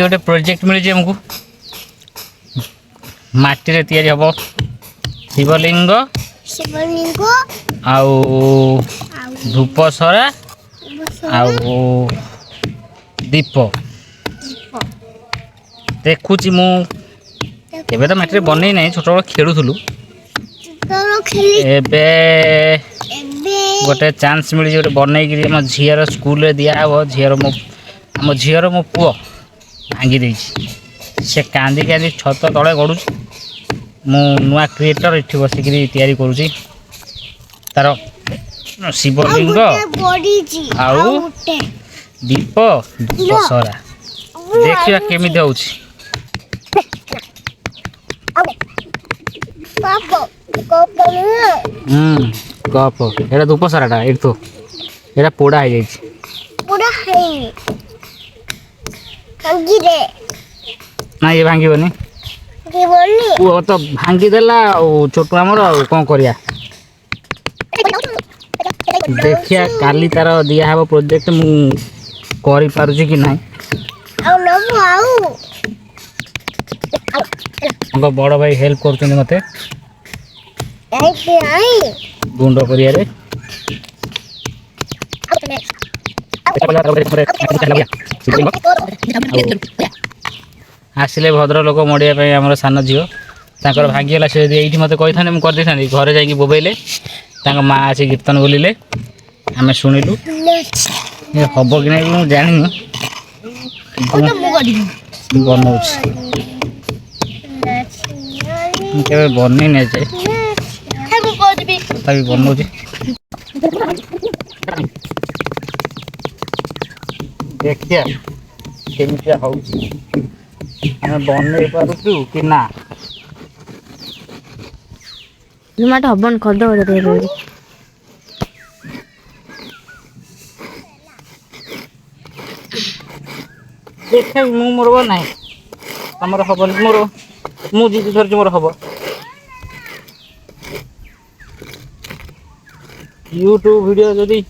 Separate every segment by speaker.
Speaker 1: गोटे प्रोजेक्ट मिली हमको माटी रे तैयारी हबो शिवलिंग आउ धूपसरा आउ दीप देखुची मु एबे तो माटी रे बनै नै छोट छोट खेलुथुलु एबे गोटे चांस मिली गोटे बनै कि हम झीर स्कूल रे दिया हबो आम झीर मो पुओ भांगी देछि से कांदी कांदी छत तले गड़ू मु नुआ क्रिएटर इठी बसिक तैयारी करूची तार शिवलिंग आउ दीप दशहरा देखिया केमिति होउछि कप एटा धूप साराटा एट तो एटा पोड़ा है जाइछि ना ये भांगी पुओ तो भांगी देला छोटू आमर कौन करिया देखिया काली तार दिया हबो प्रोजेक्ट मु करि पारुछि कि नाही हमको बड़ भाई हेल्प करछन मते गुंड करिया रे आसिले भद्र लोक मड़िया आम सान झील तांकर भाग्यला से ये मत कही था मुझे करदे था घरे जाकि बोबेले माँ आसी कीर्तन बोलिले आम शुणिलु हम कि ना मुझे जानी बनाऊँ के बन नहीं जाए बनाऊँ देखिया केमितिया होउछि आम बन पारुछु कि ना
Speaker 2: टमाटो हबन खद
Speaker 1: देखे मु मोर बना तमर हबन मोर मु जीती धरछि मोर हब यूट्यूब वीडियो जदी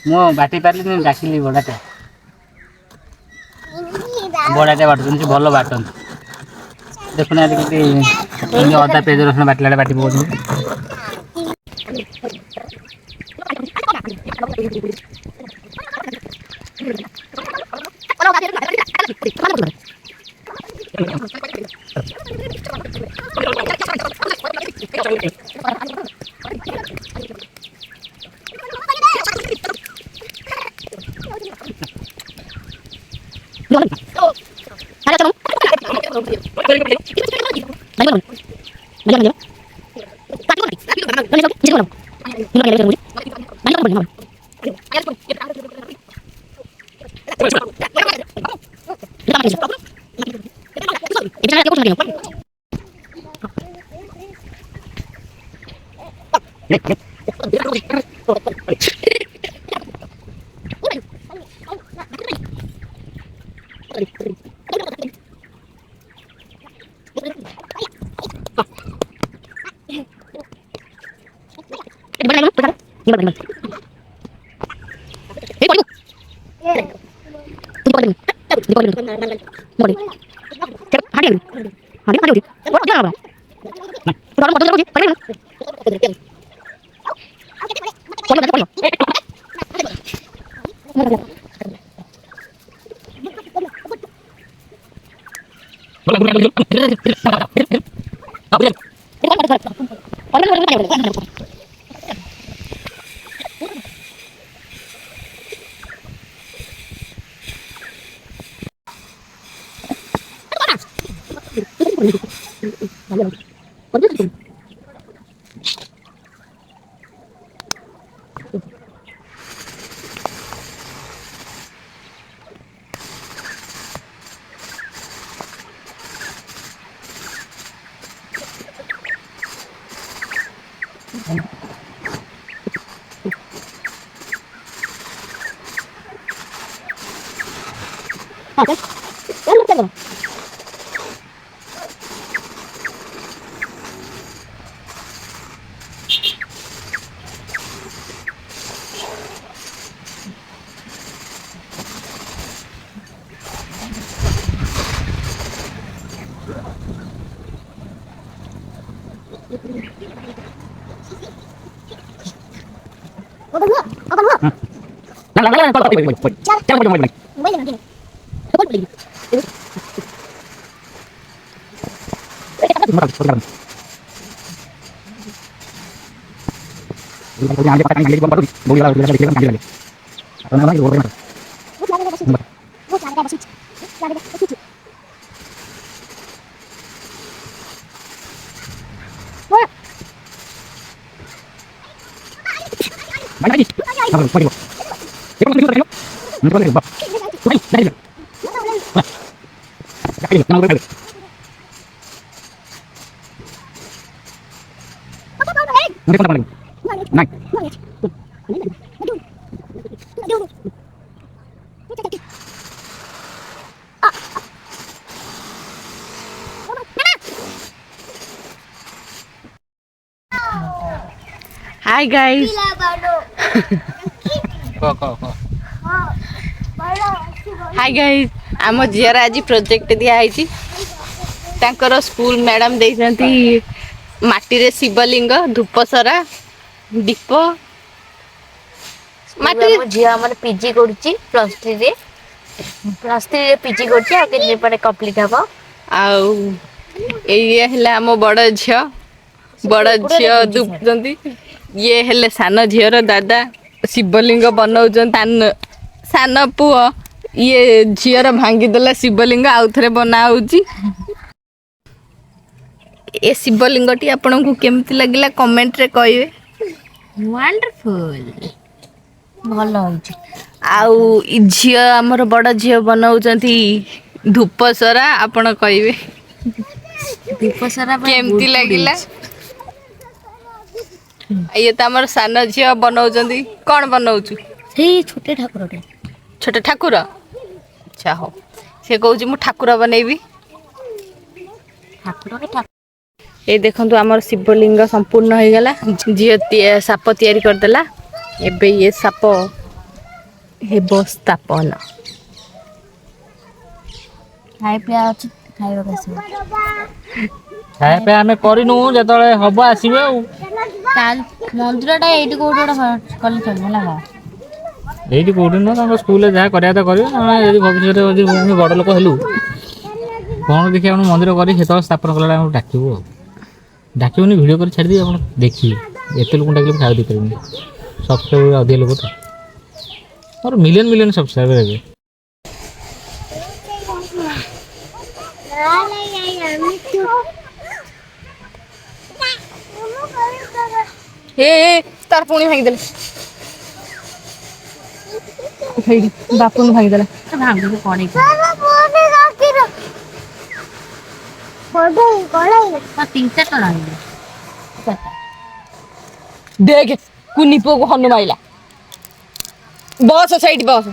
Speaker 1: मो बाटी पारली डाकिली बड़ाटे बाटुन भल बाटन देखुना अदा पेज रसुण बाटला बाटी पकाउछन्
Speaker 2: हाय गाइस हाय गाइस आम झीर आज प्रोजेक्ट दिखाई तांकर स्कूल मैडम देइछंती माटी रे शिवलिंग धूपसरा दीप
Speaker 3: माटी झील हमर पीजी करछि प्लस 3 रे पीजी करछि आ के पर कंप्लीट हबो
Speaker 2: आउ ये हला हम बड़ झियो धूपजंती ये हेले सान झीर दादा शिवलिंग बनाउछन सान पुओ ये झीर भांगी देला शिवलिंग आउ थरे बना होउची ए शिवलिंगटी आपनको केमती लागिला कमेंट रे कहिवे
Speaker 3: वंडरफुल भल होछि
Speaker 2: आउ इ झियो हमर बड़ झियो बनाउछंती धूपसरा आपण कहिवे
Speaker 3: दीपसरा
Speaker 2: केमती लागिला ये त हमर सान झियो बनाउछंती कोन बनाउछु
Speaker 3: सेई छोटे ठाकुरटे
Speaker 2: छोटे ठाकुर अच्छा हो से कहूँ मु ठाकुर बनैबी
Speaker 3: ठाकुर के ठाकुर
Speaker 2: ये देखंतु हमर शिवलिंग संपूर्ण हो गला झियो साप तैयारी कर देला एबे ये साप हेबो स्थापन
Speaker 3: खाइ पिया अछि खाइबा कैसे
Speaker 1: खाया पे आमे करिनु जेतले हबो आसीबे आ
Speaker 3: काल मंदिरटा एइटी कोडोडा कल चल होला
Speaker 1: एइटी कोडी न तांको स्कूल ले जा करिया त करियो ना यदि भविष्य रे यदि बड़ लोक हेलु कोन देखि आपण मंदिर करी हेत स्थापन कला हम डाकिबो डाकिबोनी वीडियो कर छाड़ दी आपण देखि एते लोक डाकिले खाइ दे परबनी सब्सक्राइबर अधिक लोक त और मिलियन सब्सक्राइबर है
Speaker 2: हे तार पुणी भांगी देले बापुन भांगी देला
Speaker 3: भांगु कोणी तीन चार टन
Speaker 2: देख कुनी पो को हनु माइला बस साइड बस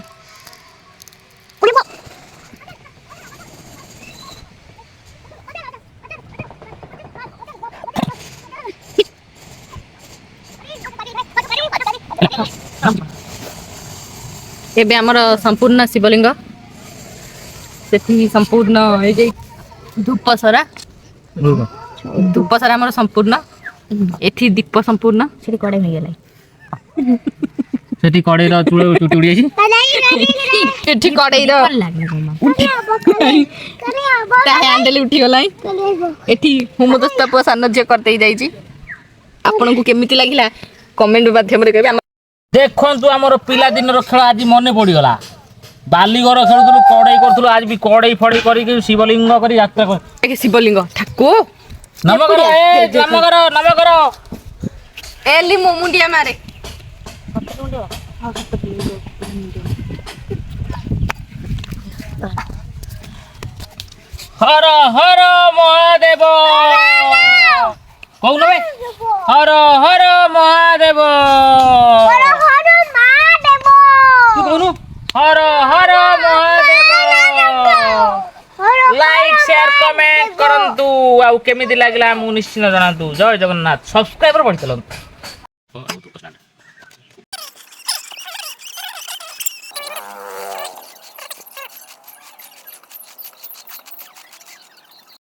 Speaker 2: एबे हमर संपूर्ण शिवलिंग सेठी संपूर्ण ए जे धूपसरा हमर संपूर्ण एठी दीप संपूर्ण
Speaker 3: सेठी कड़े हो गेलै
Speaker 1: सेठी कड़े रो चूड़ चुटी उड़ी आसी
Speaker 2: एठी कड़े रो
Speaker 3: लागले गोमा
Speaker 2: ता हैंडल उठी गलाई एठी होम दस्ताप सान जे करते जाई छी आपन को केमिति लागिला कमेंट माध्यम रे कहबे
Speaker 1: देखंतु हमर पिला दिन रो खेल आज मने पड़ी गला बाली घर खेलुथुलु कड़ई करथुलु आज भी कड़ई फड़ई करी शिवलिंग करी यात्रा कर
Speaker 2: शिवलिंग ठाकुर
Speaker 1: ନମ କର ନମ କର
Speaker 2: ଏଲି ମୁଁ ମୁଣ୍ଡିଆ ମାରେ
Speaker 1: ହର ହର ମହାଦେବ କହୁନ ବେ ହର ହର ମହାଦେବ ତୁ କହୁନୁ Har Har Mahadev like share comment କରନ୍ତୁ ଆଉ କେମିତି ଲାଗିଲା ଆମକୁ ନିଶ୍ଚିତ ଜଣାନ୍ତୁ ଜୟ ଜଗନ୍ନାଥ ସବସ୍କ୍ରାଇବର ବଢି ଚାଲନ୍ତୁ।